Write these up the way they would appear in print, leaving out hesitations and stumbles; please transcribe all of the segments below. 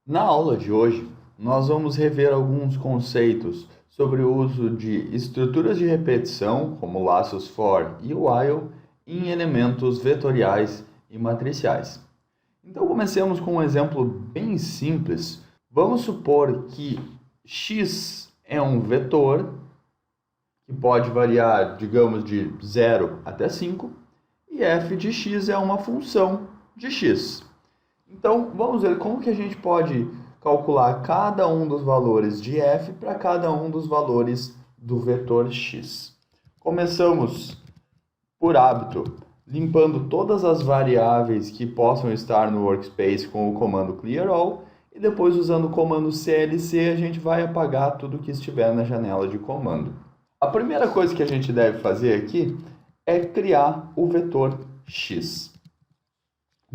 Na aula de hoje, nós vamos rever alguns conceitos sobre o uso de estruturas de repetição, como laços for e while, em elementos vetoriais e matriciais. Então, comecemos com um exemplo bem simples. Vamos supor que x é um vetor que pode variar, digamos, de 0 até 5, e f de x é uma função de x. Então, vamos ver como que a gente pode calcular cada um dos valores de f para cada um dos valores do vetor x. Começamos, por hábito, limpando todas as variáveis que possam estar no workspace com o comando clear all, e depois, usando o comando clc, a gente vai apagar tudo que estiver na janela de comando. A primeira coisa que a gente deve fazer aqui é criar o vetor x.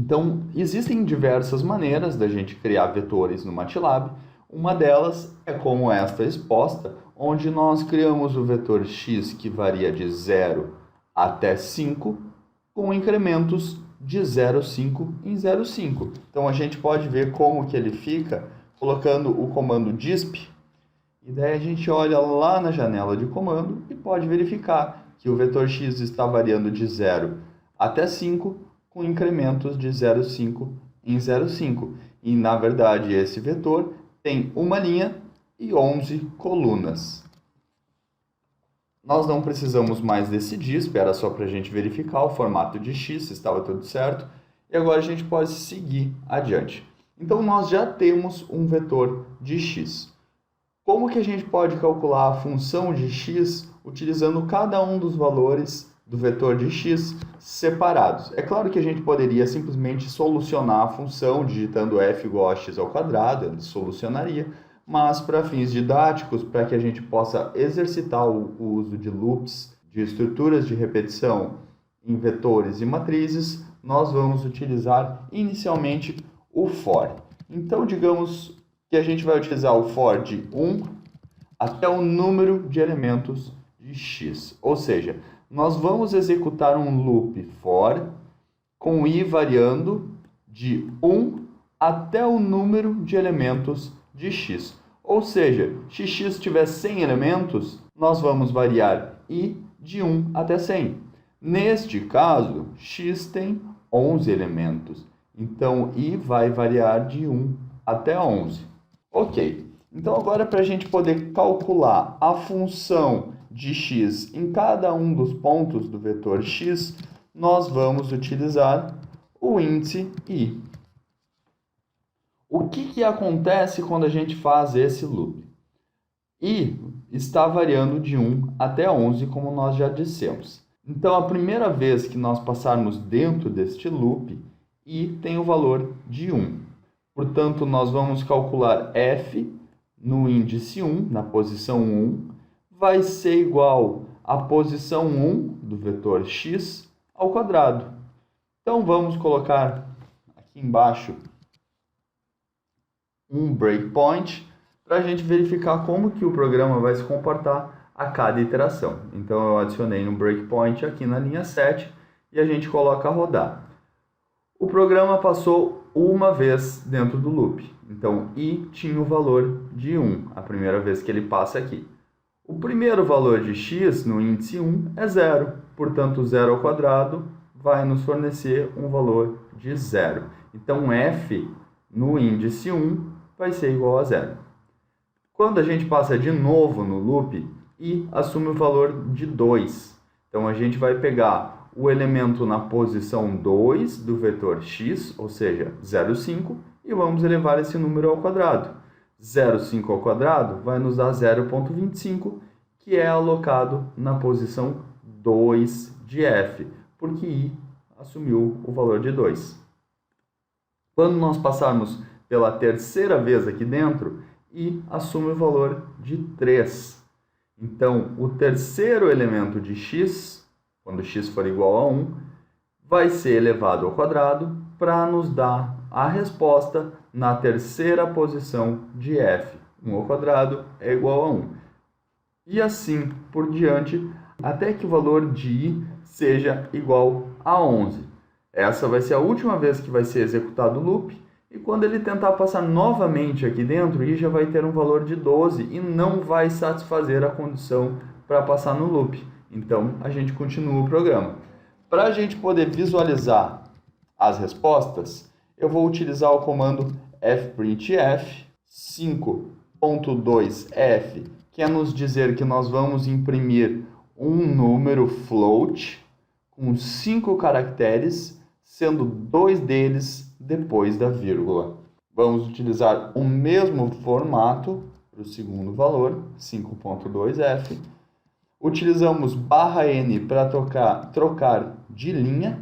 Então, existem diversas maneiras da gente criar vetores no MATLAB. Uma delas é como esta exposta, onde nós criamos o vetor x que varia de 0 até 5, com incrementos de 0,5 em 0,5. Então, a gente pode ver como que ele fica colocando o comando disp, e daí a gente olha lá na janela de comando e pode verificar que o vetor x está variando de 0 até 5, com incrementos de 0,5 em 0,5. E, na verdade, esse vetor tem uma linha e 11 colunas. Nós não precisamos mais desse disp, era só para a gente verificar o formato de x, se estava tudo certo. E agora a gente pode seguir adiante. Então, nós já temos um vetor de x. Como que a gente pode calcular a função de x utilizando cada um dos valores do vetor de x separados? É claro que a gente poderia simplesmente solucionar a função digitando f igual a x ao quadrado, ele solucionaria, mas para fins didáticos, para que a gente possa exercitar o uso de loops, de estruturas de repetição em vetores e matrizes, nós vamos utilizar inicialmente o for. Então, digamos que a gente vai utilizar o for de 1 até o número de elementos de x. Ou seja, nós vamos executar um loop for com i variando de 1 até o número de elementos de x. Ou seja, se x tiver 100 elementos, nós vamos variar i de 1 até 100. Neste caso, x tem 11 elementos. Então, i vai variar de 1 até 11. Ok, então agora para a gente poder calcular a função de x em cada um dos pontos do vetor x, nós vamos utilizar o índice i. O que acontece quando a gente faz esse loop? I está variando de 1 até 11, como nós já dissemos. Então, a primeira vez que nós passarmos dentro deste loop, i tem o valor de 1. Portanto, nós vamos calcular f no índice 1, na posição 1, vai ser igual à posição 1 do vetor x ao quadrado. Então, vamos colocar aqui embaixo um breakpoint para a gente verificar como que o programa vai se comportar a cada iteração. Então, eu adicionei um breakpoint aqui na linha 7 e a gente coloca a rodar. O programa passou uma vez dentro do loop. Então, i tinha o valor de 1, a primeira vez que ele passa aqui. O primeiro valor de x no índice 1 é 0. Portanto, 0 ao quadrado vai nos fornecer um valor de 0. Então, f no índice 1 vai ser igual a 0. Quando a gente passa de novo no loop, i assume o valor de 2. Então, a gente vai pegar o elemento na posição 2 do vetor x, ou seja, 0,5, e vamos elevar esse número ao quadrado. 0,5 ao quadrado vai nos dar 0,25, que é alocado na posição 2 de f, porque i assumiu o valor de 2. Quando nós passarmos pela terceira vez aqui dentro, i assume o valor de 3. Então, o terceiro elemento de x, quando x for igual a 1, vai ser elevado ao quadrado para nos dar a resposta na terceira posição de f. 1 ao quadrado é igual a 1. E assim por diante, até que o valor de i seja igual a 11. Essa vai ser a última vez que vai ser executado o loop, E quando ele tentar passar novamente aqui dentro, i já vai ter um valor de 12 e não vai satisfazer a condição para passar no loop. Então, a gente continua o programa. Para a gente poder visualizar as respostas, eu vou utilizar o comando fprintf 5.2f, que é nos dizer que nós vamos imprimir um número float com 5 caracteres, sendo 2 deles depois da vírgula. Vamos utilizar o mesmo formato para o segundo valor, 5.2f. Utilizamos /n para trocar de linha.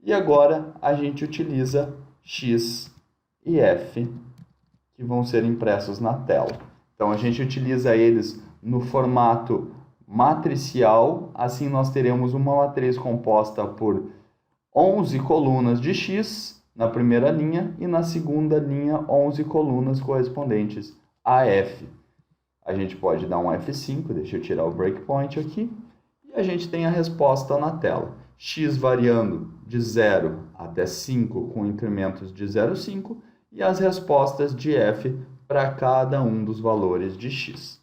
E agora a gente utiliza x e f, que vão ser impressos na tela. Então a gente utiliza eles no formato matricial, assim nós teremos uma matriz composta por 11 colunas de x na primeira linha e na segunda linha 11 colunas correspondentes a f. A gente pode dar um F5, deixa eu tirar o breakpoint aqui, e a gente tem a resposta na tela. X variando de 0 até 5 com incrementos de 0,5 e as respostas de f para cada um dos valores de x.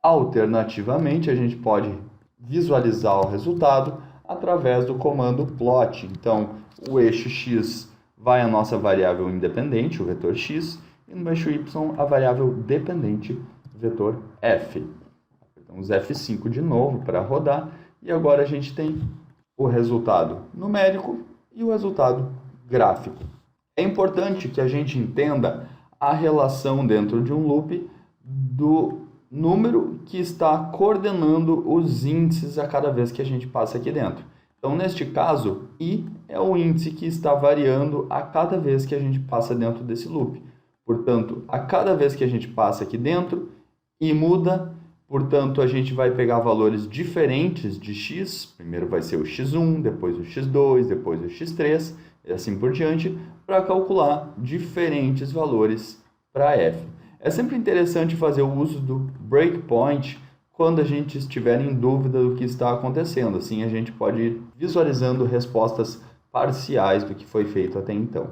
Alternativamente, a gente pode visualizar o resultado através do comando plot. Então, o eixo x vai a nossa variável independente, o vetor x, e no eixo y a variável dependente, vetor f. Apertamos F5 de novo para rodar e agora a gente tem o resultado numérico e o resultado gráfico. É importante que a gente entenda a relação dentro de um loop do número que está coordenando os índices a cada vez que a gente passa aqui dentro. Então, neste caso, i é o índice que está variando a cada vez que a gente passa dentro desse loop. Portanto, a cada vez que a gente passa aqui dentro, i muda. Portanto, a gente vai pegar valores diferentes de x. Primeiro vai ser o x1, depois o x2, depois o x3, e assim por diante, para calcular diferentes valores para f. É sempre interessante fazer o uso do breakpoint quando a gente estiver em dúvida do que está acontecendo. Assim, a gente pode ir visualizando respostas parciais do que foi feito até então.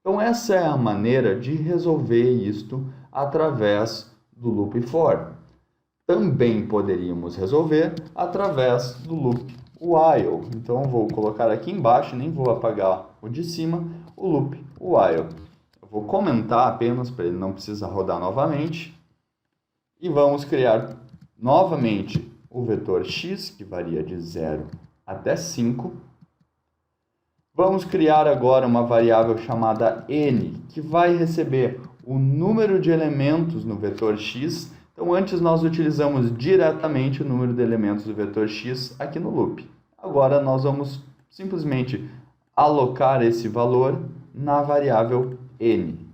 Então, essa é a maneira de resolver isto através do loop for. Também poderíamos resolver através do loop while. Então, eu vou colocar aqui embaixo, nem vou apagar o de cima, o loop while. Eu vou comentar apenas para ele não precisar rodar novamente. E vamos criar novamente o vetor x, que varia de 0 até 5. Vamos criar agora uma variável chamada n, que vai receber o número de elementos no vetor x. Então, antes nós utilizamos diretamente o número de elementos do vetor x aqui no loop. Agora, nós vamos simplesmente alocar esse valor na variável n.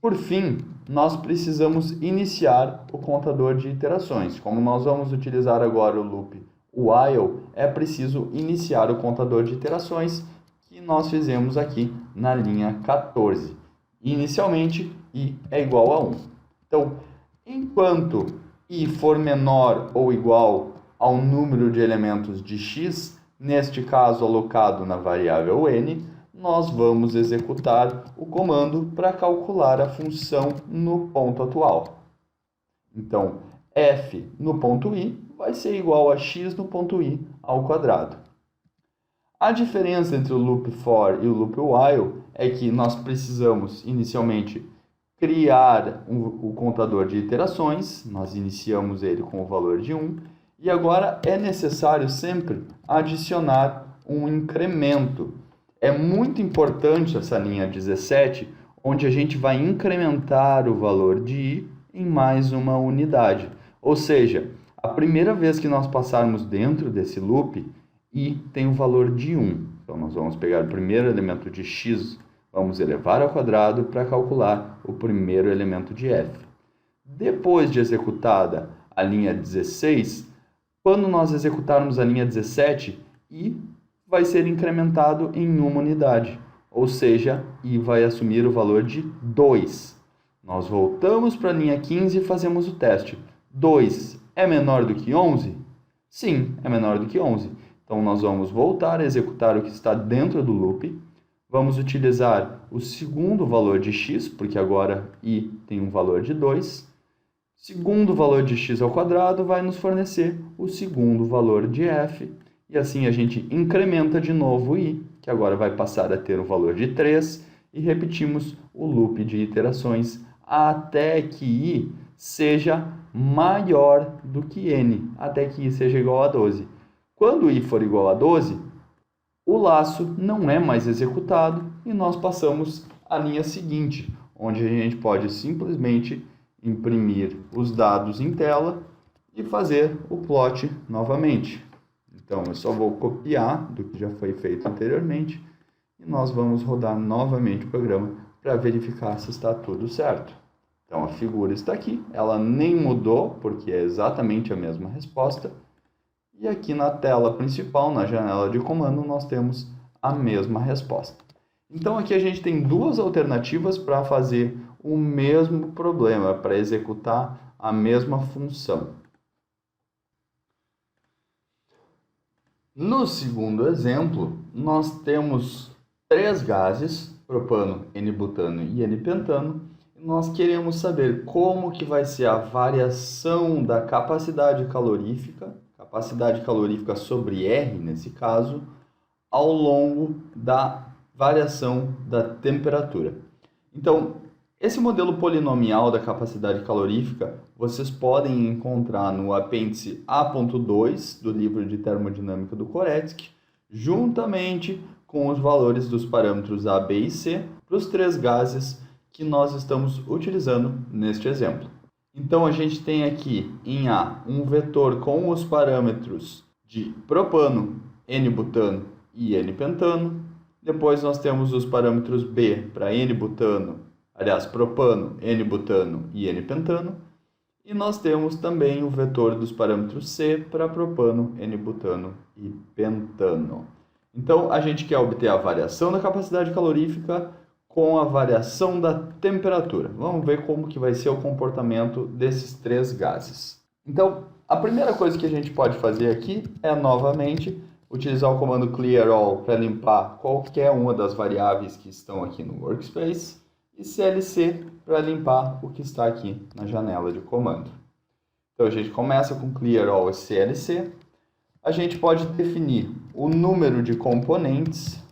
Por fim, nós precisamos iniciar o contador de iterações. Como nós vamos utilizar agora o loop while, é preciso iniciar o contador de iterações que nós fizemos aqui na linha 14. Inicialmente, i é igual a 1. Então, enquanto i for menor ou igual ao número de elementos de x, neste caso alocado na variável n, nós vamos executar o comando para calcular a função no ponto atual. Então, f no ponto i vai ser igual a x no ponto i ao quadrado. A diferença entre o loop for e o loop while é que nós precisamos inicialmente criar o contador de iterações. Nós iniciamos ele com o valor de 1 e agora é necessário sempre adicionar um incremento. É muito importante essa linha 17, onde a gente vai incrementar o valor de i em mais uma unidade. Ou seja, a primeira vez que nós passarmos dentro desse loop, i tem o valor de 1. Então, nós vamos pegar o primeiro elemento de x, vamos elevar ao quadrado para calcular o primeiro elemento de f. Depois de executada a linha 16, quando nós executarmos a linha 17, i vai ser incrementado em uma unidade, ou seja, i vai assumir o valor de 2. Nós voltamos para a linha 15 e fazemos o teste. 2 é menor do que 11? Sim, é menor do que 11. Então, nós vamos voltar a executar o que está dentro do loop. Vamos utilizar o segundo valor de x, porque agora i tem um valor de 2. Segundo valor de x ao quadrado vai nos fornecer o segundo valor de f. E assim a gente incrementa de novo i, que agora vai passar a ter o valor de 3. E repetimos o loop de iterações até que i seja maior do que n, até que i seja igual a 12. Quando i for igual a 12, o laço não é mais executado e nós passamos à linha seguinte, onde a gente pode simplesmente imprimir os dados em tela e fazer o plot novamente. Então, eu só vou copiar do que já foi feito anteriormente e nós vamos rodar novamente o programa para verificar se está tudo certo. Então, a figura está aqui, ela nem mudou, porque é exatamente a mesma resposta. E aqui na tela principal, na janela de comando, nós temos a mesma resposta. Então, aqui a gente tem duas alternativas para fazer o mesmo problema, para executar a mesma função. No segundo exemplo, nós temos 3 gases, propano, N-butano e N-pentano, e nós queremos saber como que vai ser a variação da capacidade calorífica sobre R, nesse caso, ao longo da variação da temperatura. Então, esse modelo polinomial da capacidade calorífica vocês podem encontrar no apêndice A.2 do livro de termodinâmica do Koretsky, juntamente com os valores dos parâmetros A, B e C para os 3 gases que nós estamos utilizando neste exemplo. Então, a gente tem aqui em A um vetor com os parâmetros de propano, N-butano e N-pentano. Depois nós temos os parâmetros B para N-butano, propano, N-butano e N-pentano. E nós temos também o vetor dos parâmetros C para propano, N-butano e pentano. Então, a gente quer obter a variação da capacidade calorífica com a variação da temperatura. Vamos ver como que vai ser o comportamento desses 3 gases. Então, a primeira coisa que a gente pode fazer aqui é, novamente, utilizar o comando clear all para limpar qualquer uma das variáveis que estão aqui no workspace e clc para limpar o que está aqui na janela de comando. Então, a gente começa com clear all e clc. A gente pode definir o número de componentes,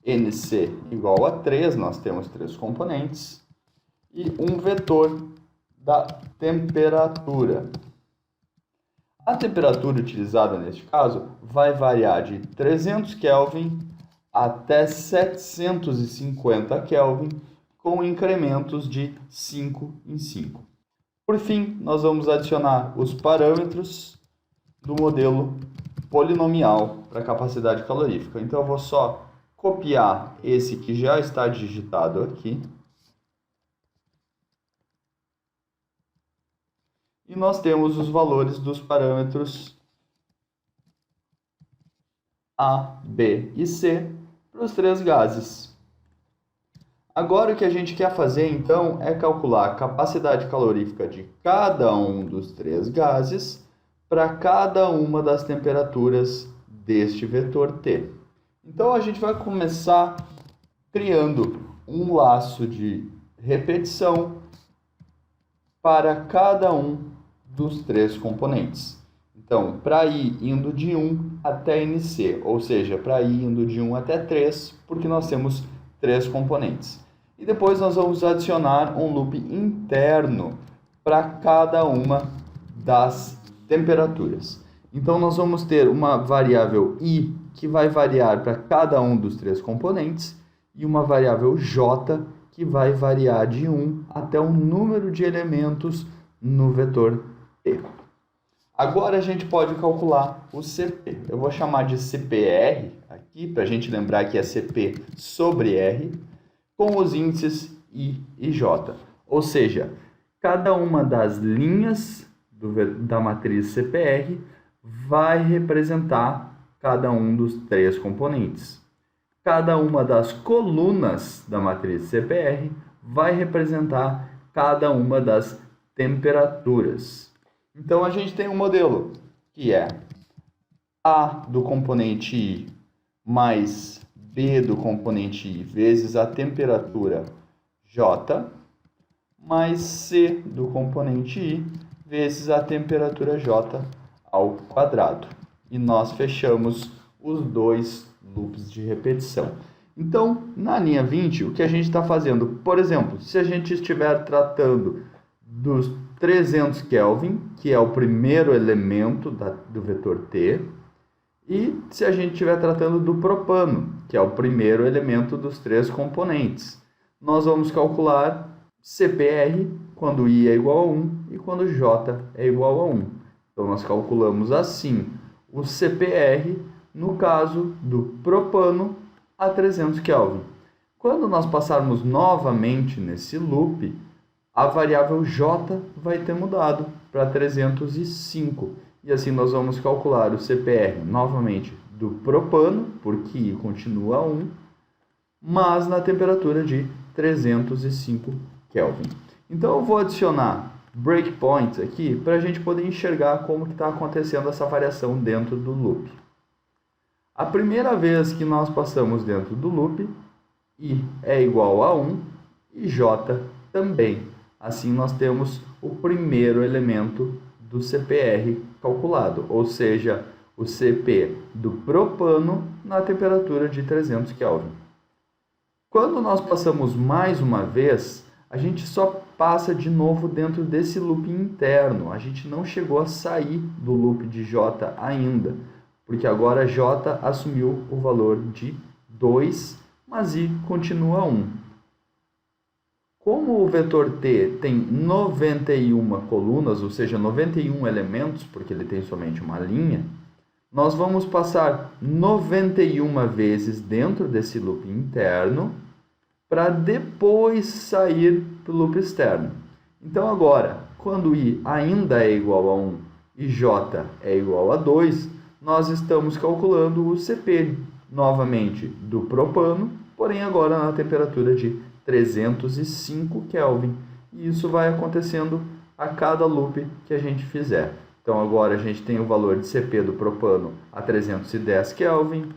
nc igual a 3, nós temos 3 componentes, e um vetor da temperatura. A temperatura utilizada neste caso vai variar de 300 Kelvin até 750 Kelvin, com incrementos de 5 em 5. Por fim, nós vamos adicionar os parâmetros do modelo polinomial para capacidade calorífica. Então, eu vou só copiar esse que já está digitado aqui. E nós temos os valores dos parâmetros A, B e C para os 3 gases. Agora o que a gente quer fazer então é calcular a capacidade calorífica de cada um dos 3 gases para cada uma das temperaturas deste vetor T. Então, a gente vai começar criando um laço de repetição para cada um dos 3 componentes. Então, para i indo de 1 até nc, ou seja, para i indo de 1 até 3, porque nós temos 3 componentes. E depois nós vamos adicionar um loop interno para cada uma das temperaturas. Então, nós vamos ter uma variável i que vai variar para cada um dos 3 componentes e uma variável j que vai variar de 1 até o número de elementos no vetor T. Agora a gente pode calcular o CP. Eu vou chamar de CPR aqui, para a gente lembrar que é CP sobre R, com os índices I e J. Ou seja, cada uma das linhas da matriz CPR vai representar cada um dos 3 componentes. Cada uma das colunas da matriz CPR vai representar cada uma das temperaturas. Então, a gente tem um modelo que é A do componente I mais B do componente I vezes a temperatura J, mais C do componente I vezes a temperatura J ao quadrado. E nós fechamos os dois loops de repetição. Então, na linha 20, o que a gente está fazendo? Por exemplo, se a gente estiver tratando dos 300 Kelvin, que é o primeiro elemento do vetor T, e se a gente estiver tratando do propano, que é o primeiro elemento dos três componentes, nós vamos calcular CPR quando I é igual a 1 e quando J é igual a 1. Então, nós calculamos assim o CPR no caso do propano a 300 Kelvin. Quando nós passarmos novamente nesse loop, a variável J vai ter mudado para 305. E assim nós vamos calcular o CPR novamente do propano, porque I continua 1, mas na temperatura de 305 Kelvin. Então eu vou adicionar breakpoints aqui para a gente poder enxergar como está acontecendo essa variação dentro do loop. A primeira vez que nós passamos dentro do loop, I é igual a 1 e J também. Assim nós temos o primeiro elemento do CPR calculado, ou seja, o CP do propano na temperatura de 300 Kelvin. Quando nós passamos mais uma vez, a gente só passa de novo dentro desse loop interno. A gente não chegou a sair do loop de J ainda, porque agora J assumiu o valor de 2, mas I continua 1. Como o vetor T tem 91 colunas, ou seja, 91 elementos, porque ele tem somente uma linha, nós vamos passar 91 vezes dentro desse loop interno para depois sair para o loop externo. Então agora, quando I ainda é igual a 1 e J é igual a 2, nós estamos calculando o CP novamente do propano, porém agora na temperatura de 305 Kelvin. E isso vai acontecendo a cada loop que a gente fizer. Então agora a gente tem o valor de CP do propano a 310 Kelvin,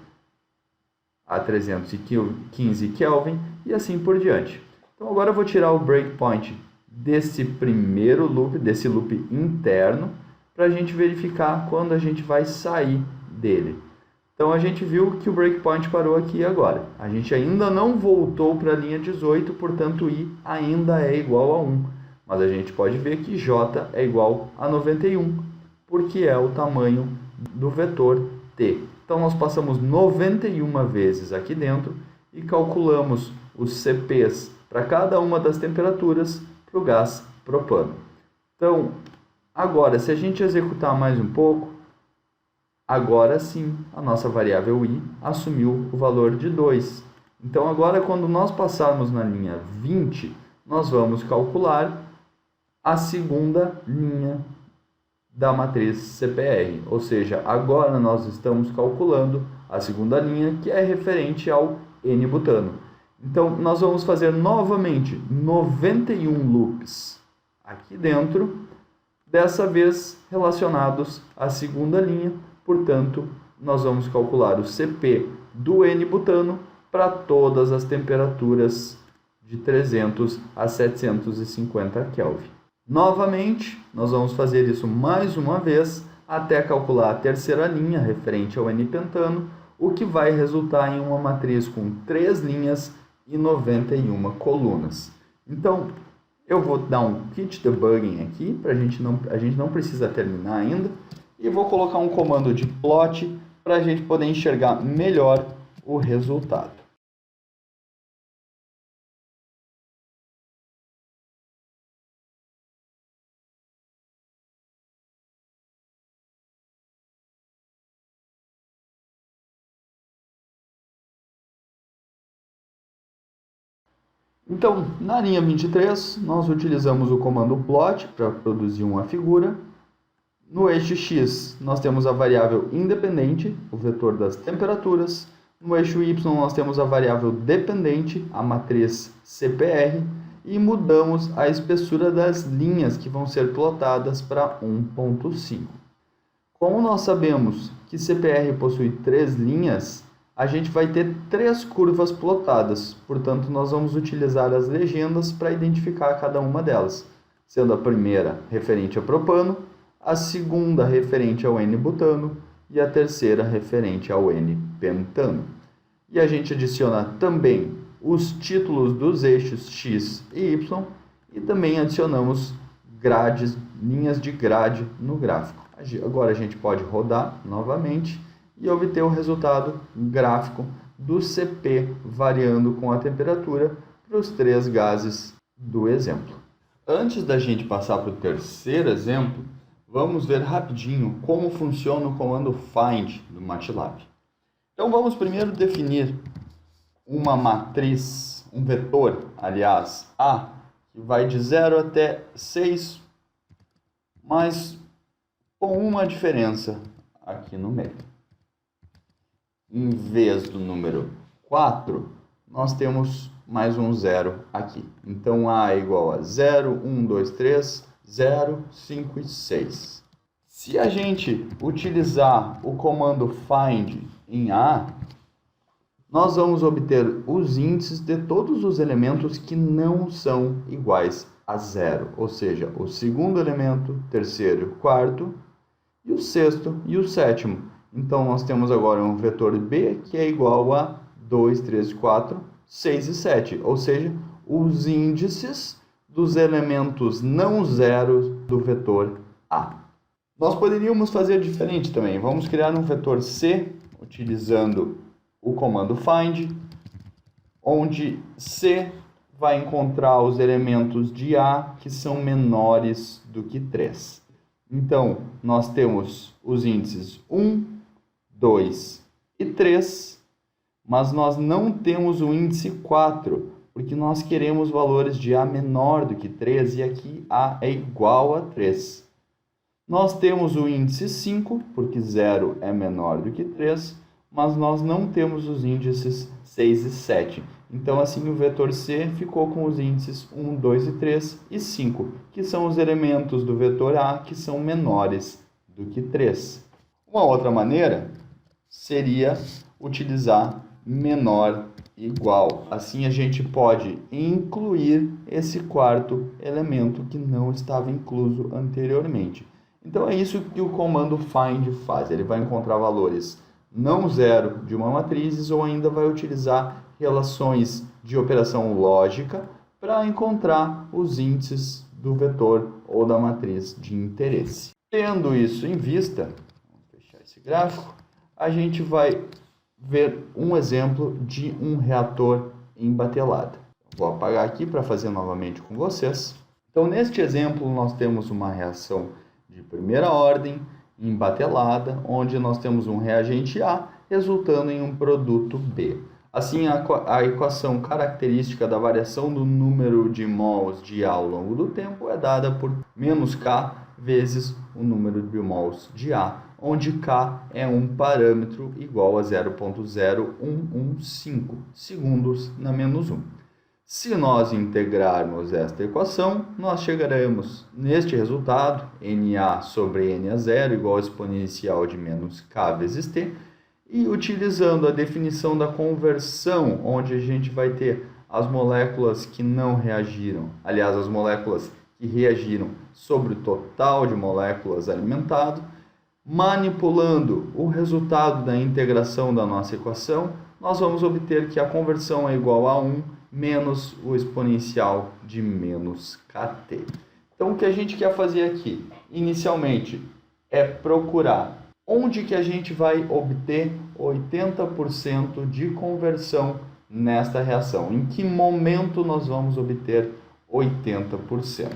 a 315 Kelvin e assim por diante. Então agora eu vou tirar o breakpoint desse primeiro loop, desse loop interno, para a gente verificar quando a gente vai sair dele. Então a gente viu que o breakpoint parou aqui agora. A gente ainda não voltou para a linha 18, portanto I ainda é igual a 1. Mas a gente pode ver que J é igual a 91, porque é o tamanho do vetor T. Então nós passamos 91 vezes aqui dentro e calculamos os CPs para cada uma das temperaturas para o gás propano. Então, agora, se a gente executar mais um pouco, agora sim a nossa variável I assumiu o valor de 2. Então agora, quando nós passarmos na linha 20, nós vamos calcular a segunda linha da matriz CPR. Ou seja, agora nós estamos calculando a segunda linha, que é referente ao N-butano. Então nós vamos fazer novamente 91 loops aqui dentro, dessa vez relacionados à segunda linha. Portanto, nós vamos calcular o CP do N-butano para todas as temperaturas de 300 a 750 Kelvin. Novamente, nós vamos fazer isso mais uma vez até calcular a terceira linha referente ao N-pentano, o que vai resultar em uma matriz com 3 linhas e 91 colunas. Então, eu vou dar um kit debugging aqui, a gente não precisa terminar ainda, e vou colocar um comando de plot para a gente poder enxergar melhor o resultado. Então, na linha 23, nós utilizamos o comando plot para produzir uma figura. No eixo X, nós temos a variável independente, o vetor das temperaturas. No eixo Y, nós temos a variável dependente, a matriz CPR. E mudamos a espessura das linhas que vão ser plotadas para 1.5. Como nós sabemos que CPR possui 3 linhas, a gente vai ter 3 curvas plotadas, portanto nós vamos utilizar as legendas para identificar cada uma delas, sendo a primeira referente a propano, a segunda referente ao N-butano e a terceira referente ao N-pentano. E a gente adiciona também os títulos dos eixos X e Y e também adicionamos linhas de grade no gráfico. Agora a gente pode rodar novamente e obter o resultado gráfico do CP variando com a temperatura para os 3 gases do exemplo. Antes da gente passar para o terceiro exemplo, vamos ver rapidinho como funciona o comando find do MATLAB. Então vamos primeiro definir uma matriz, um vetor, aliás, A, que vai de 0 até 6, mas com uma diferença aqui no meio. Em vez do número 4, nós temos mais um 0 aqui. Então, A é igual a 0, 1, 2, 3, 0, 5 e 6. Se a gente utilizar o comando find em A, nós vamos obter os índices de todos os elementos que não são iguais a 0. Ou seja, o segundo elemento, o terceiro e o quarto, e o sexto e o sétimo. Então, nós temos agora um vetor B que é igual a 2, 3, 4, 6 e 7. Ou seja, os índices dos elementos não zeros do vetor A. Nós poderíamos fazer diferente também. Vamos criar um vetor C utilizando o comando find, onde C vai encontrar os elementos de A que são menores do que 3. Então, nós temos os índices 1, 2 e 3, mas nós não temos o índice 4, porque nós queremos valores de A menor do que 3 e aqui A é igual a 3. Nós temos o índice 5, porque 0 é menor do que 3, mas nós não temos os índices 6 e 7. Então, assim, o vetor C ficou com os índices 1, 2 e 3 e 5, que são os elementos do vetor A que são menores do que 3. Uma outra maneira seria utilizar menor igual. Assim, a gente pode incluir esse quarto elemento que não estava incluso anteriormente. Então, é isso que o comando find faz. Ele vai encontrar valores não zero de uma matriz ou ainda vai utilizar relações de operação lógica para encontrar os índices do vetor ou da matriz de interesse. Tendo isso em vista, vamos fechar esse gráfico, a gente vai ver um exemplo de um reator em batelada. Vou apagar aqui para fazer novamente com vocês. Então, neste exemplo, nós temos uma reação de primeira ordem em batelada, onde nós temos um reagente A resultando em um produto B. Assim, a equação característica da variação do número de mols de A ao longo do tempo é dada por menos K vezes o número de mols de A, onde K é um parâmetro igual a 0,0115 segundos na menos 1. Se nós integrarmos esta equação, nós chegaremos neste resultado, Na sobre Na0 igual a exponencial de menos K vezes T, e utilizando a definição da conversão, onde a gente vai ter as moléculas que não reagiram, aliás, as moléculas que reagiram sobre o total de moléculas alimentado, manipulando o resultado da integração da nossa equação, nós vamos obter que a conversão é igual a 1 menos o exponencial de menos kT. Então, o que a gente quer fazer aqui, inicialmente, é procurar onde que a gente vai obter 80% de conversão nesta reação. Em que momento nós vamos obter 80%?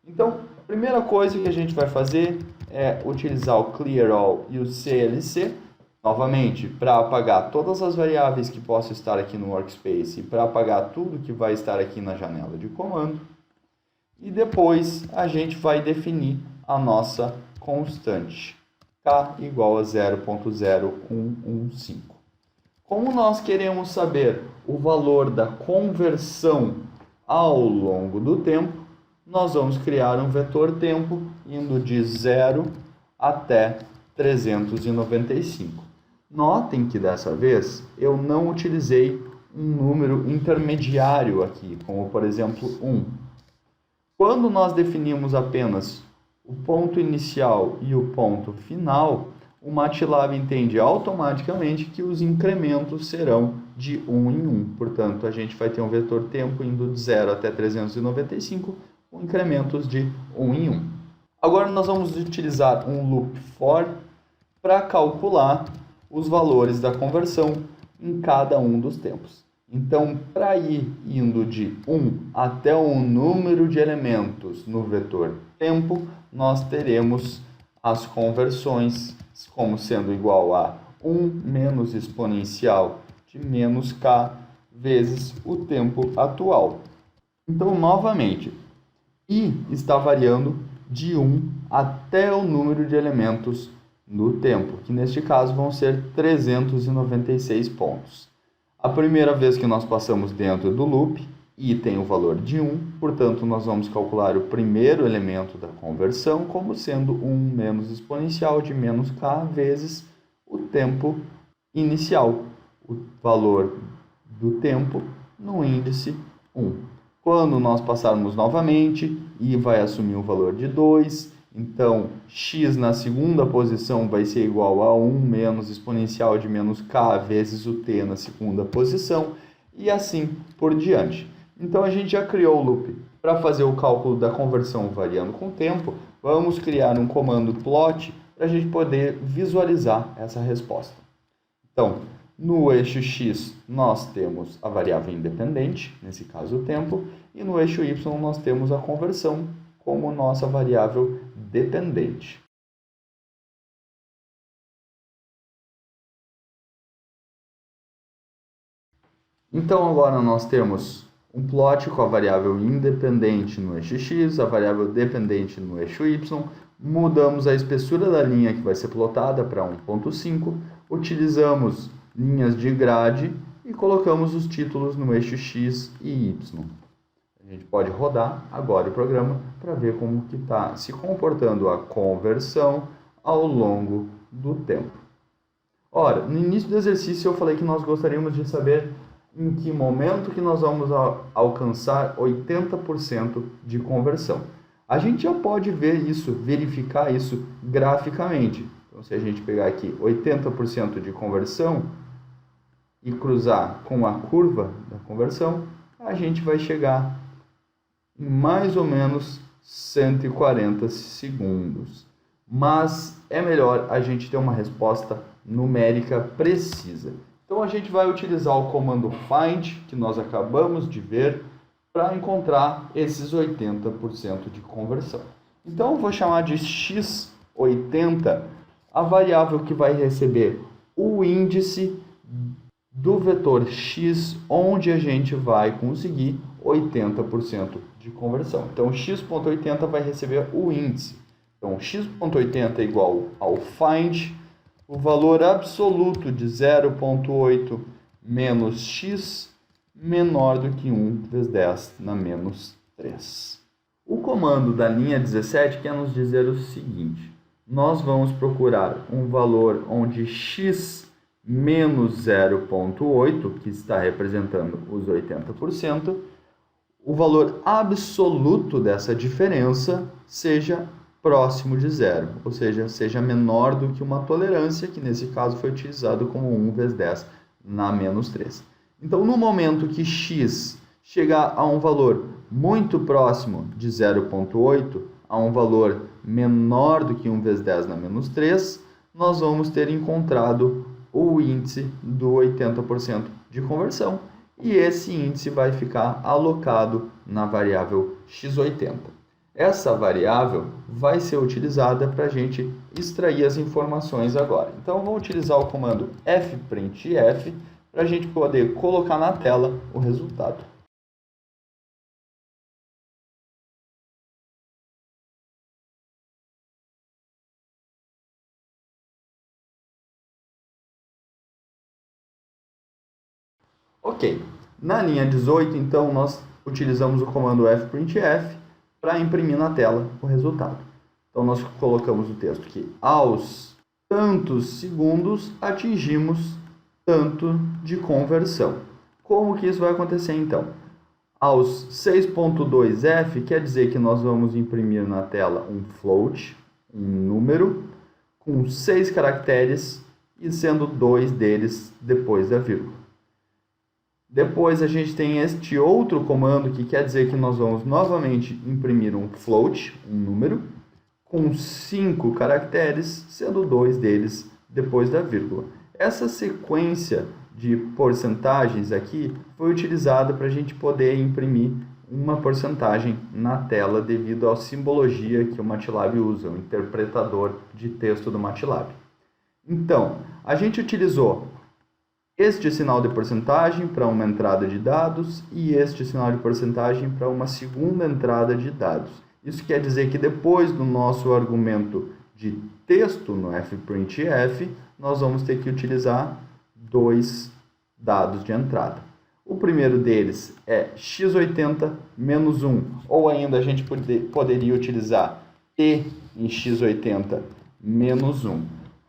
Então, a primeira coisa que a gente vai fazer é utilizar o Clear All e o CLC, novamente, para apagar todas as variáveis que possam estar aqui no Workspace e para apagar tudo que vai estar aqui na janela de comando. E depois a gente vai definir a nossa constante, K igual a 0,0115. Como nós queremos saber o valor da conversão ao longo do tempo, nós vamos criar um vetor tempo indo de 0 até 395. Notem que dessa vez eu não utilizei um número intermediário aqui, como por exemplo 1. Quando nós definimos apenas o ponto inicial e o ponto final, o MATLAB entende automaticamente que os incrementos serão de 1 em 1. Portanto, a gente vai ter um vetor tempo indo de 0 até 395, com incrementos de 1 em 1. Agora nós vamos utilizar um loop for para calcular os valores da conversão em cada um dos tempos. Então, para ir indo de 1 até o número de elementos no vetor tempo, nós teremos as conversões como sendo igual a 1 menos exponencial de menos k vezes o tempo atual. Então, novamente, i está variando de 1 até o número de elementos no tempo, que neste caso vão ser 396 pontos. A primeira vez que nós passamos dentro do loop, i tem o valor de 1, portanto, nós vamos calcular o primeiro elemento da conversão como sendo 1 menos exponencial de menos k vezes o tempo inicial, o valor do tempo no índice 1. Quando nós passarmos novamente, i vai assumir o valor de 2, então x na segunda posição vai ser igual a 1 menos exponencial de menos k vezes o t na segunda posição, e assim por diante. Então a gente já criou o loop. Para fazer o cálculo da conversão variando com o tempo, vamos criar um comando plot para a gente poder visualizar essa resposta. Então, no eixo x nós temos a variável independente, nesse caso o tempo, e no eixo y nós temos a conversão como nossa variável dependente. Então agora nós temos um plot com a variável independente no eixo x, a variável dependente no eixo y, mudamos a espessura da linha que vai ser plotada para 1.5, utilizamos linhas de grade e colocamos os títulos no eixo x e y. A gente pode rodar agora o programa para ver como que está se comportando a conversão ao longo do tempo. Ora, no início do exercício eu falei que nós gostaríamos de saber em que momento que nós vamos alcançar 80% de conversão. A gente já pode ver isso, verificar isso graficamente. Então, se a gente pegar aqui 80% de conversão e cruzar com a curva da conversão, a gente vai chegar em mais ou menos 140 segundos. Mas é melhor a gente ter uma resposta numérica precisa. Então a gente vai utilizar o comando find, que nós acabamos de ver, para encontrar esses 80% de conversão. Então eu vou chamar de x80 a variável que vai receber o índice do vetor x, onde a gente vai conseguir 80% de conversão. Então x.80 vai receber o índice. Então x.80 é igual ao find, o valor absoluto de 0.8 menos x menor do que 1 vezes 10 na menos 3. O comando da linha 17 quer nos dizer o seguinte: nós vamos procurar um valor onde x menos 0.8, que está representando os 80%, o valor absoluto dessa diferença seja próximo de zero, ou seja, seja menor do que uma tolerância, que nesse caso foi utilizado como 1 vezes 10 na menos 3. Então, no momento que x chegar a um valor muito próximo de 0.8, a um valor menor do que 1 vezes 10 na menos 3, nós vamos ter encontrado o índice do 80% de conversão, e esse índice vai ficar alocado na variável x80. Essa variável vai ser utilizada para a gente extrair as informações agora. Então, vou utilizar o comando fprintf para a gente poder colocar na tela o resultado. Ok, na linha 18, então, nós utilizamos o comando fprintf para imprimir na tela o resultado. Então, nós colocamos o texto que aos tantos segundos atingimos tanto de conversão. Como que isso vai acontecer então? Aos 6.2f quer dizer que nós vamos imprimir na tela um float, um número, com 6 caracteres e sendo 2 deles depois da vírgula. Depois a gente tem este outro comando que quer dizer que nós vamos novamente imprimir um float, um número, com 5 caracteres, sendo 2 deles depois da vírgula. Essa sequência de porcentagens aqui foi utilizada para a gente poder imprimir uma porcentagem na tela devido à simbologia que o MATLAB usa, o interpretador de texto do MATLAB. Então, a gente utilizou este sinal de porcentagem para uma entrada de dados e este sinal de porcentagem para uma segunda entrada de dados. Isso quer dizer que depois do nosso argumento de texto no fprintf, nós vamos ter que utilizar 2 dados de entrada. O primeiro deles é x80 menos 1, ou ainda a gente poderia utilizar t em x80 menos 1.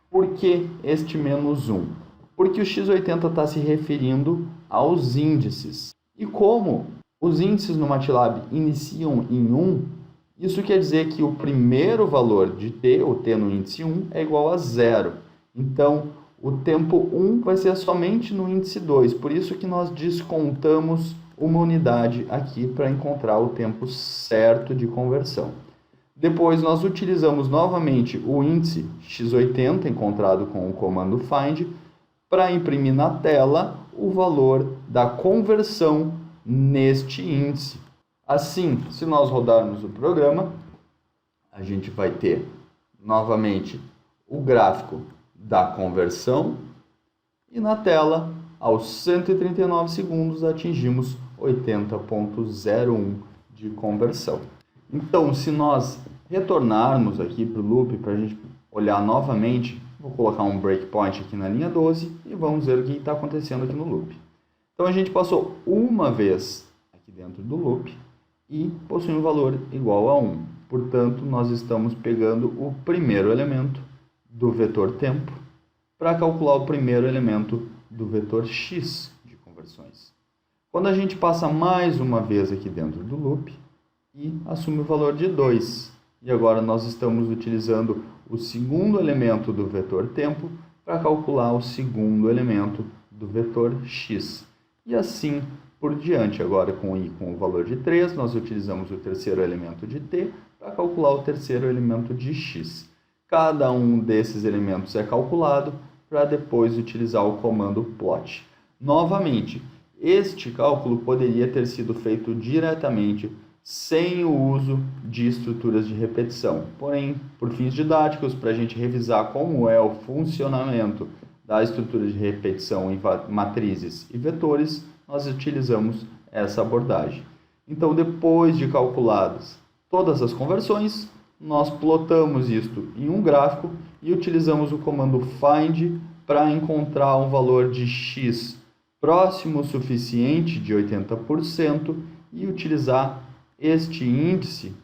Por que este menos 1? Porque o x80 está se referindo aos índices. E como os índices no MATLAB iniciam em 1, isso quer dizer que o primeiro valor de t, o t no índice 1, é igual a 0. Então, o tempo 1 vai ser somente no índice 2. Por isso que nós descontamos uma unidade aqui para encontrar o tempo certo de conversão. Depois, nós utilizamos novamente o índice x80, encontrado com o comando find, para imprimir na tela o valor da conversão neste índice. Assim, se nós rodarmos o programa, a gente vai ter novamente o gráfico da conversão e na tela, aos 139 segundos, atingimos 80.01 de conversão. Então, se nós retornarmos aqui para o loop, para a gente olhar novamente, vou colocar um breakpoint aqui na linha 12 e vamos ver o que está acontecendo aqui no loop. Então, a gente passou uma vez aqui dentro do loop e possui um valor igual a 1. Portanto, nós estamos pegando o primeiro elemento do vetor tempo para calcular o primeiro elemento do vetor x de conversões. Quando a gente passa mais uma vez aqui dentro do loop e assume o valor de 2, e agora nós estamos utilizando o segundo elemento do vetor tempo para calcular o segundo elemento do vetor x. E assim por diante. Agora com o valor de 3, nós utilizamos o terceiro elemento de t para calcular o terceiro elemento de x. Cada um desses elementos é calculado para depois utilizar o comando plot. Novamente, este cálculo poderia ter sido feito diretamente sem o uso de estruturas de repetição. Porém, por fins didáticos, para a gente revisar como é o funcionamento da estrutura de repetição em matrizes e vetores, nós utilizamos essa abordagem. Então, depois de calculadas todas as conversões, nós plotamos isto em um gráfico e utilizamos o comando find para encontrar um valor de x próximo o suficiente de 80% e utilizar este índice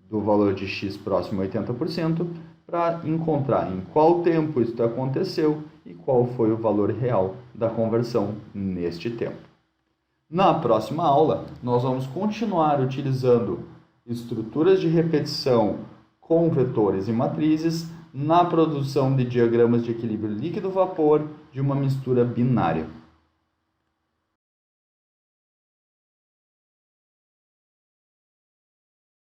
do valor de x próximo a 80% para encontrar em qual tempo isto aconteceu e qual foi o valor real da conversão neste tempo. Na próxima aula, nós vamos continuar utilizando estruturas de repetição com vetores e matrizes na produção de diagramas de equilíbrio líquido-vapor de uma mistura binária.